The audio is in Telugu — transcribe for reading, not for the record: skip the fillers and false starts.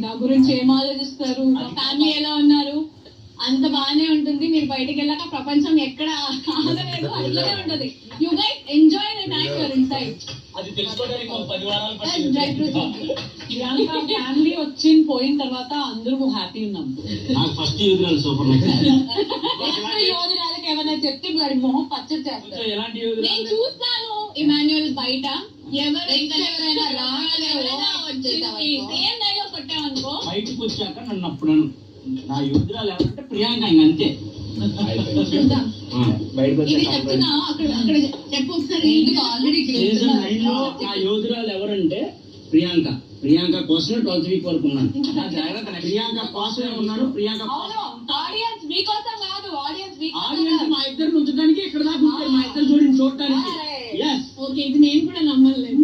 నా గురించి ఏం ఆలోచిస్తారు, మా ఫ్యామిలీ ఎలా ఉన్నారు, అంత బాగానే ఉంటుంది. మీరు బయటకు వెళ్ళాక ప్రపంచం ఎక్కడ ఆగలేదు, అట్లనే ఉంటది. You guys enjoy the time your inside. అది తెలుసుకోవడానికి 10 వారాలు ఫ్యామిలీ వచ్చి పోయిన తర్వాత అందరూ హ్యాపీ ఉన్నాం. నాకు ఫస్ట్ యోధురాలు సూపర్ యోధురాలకి ఏమైనా చెప్తే వాడి మొహం పచ్చడి చేస్తారు. ఎలాంటి నేను చూస్తాను ఇమాన్యుయల్ బయట ఎవరైనా కొట్టామనుకో బయటకు వచ్చాక నన్ను అప్పుడు నా యోధురాలు ఎవరంటే ప్రియాంక అంతే. నా యోధురాలు ఎవరంటే ప్రియాంక. ప్రియాంక కోసమే 12th వీక్ వరకు ఉన్నాను. ప్రియాంక కోసమే ఉన్నాను. ప్రియాంక ఆడియన్స్ మీకోసం కాదు, ఆడియన్స్ మా ఇద్దరు ఉంచడానికి ఇక్కడ దాకా మా ఇద్దరు జోడిని చూడటానికి. ఓకే, ఇది నేను కూడా నమ్మలేదు.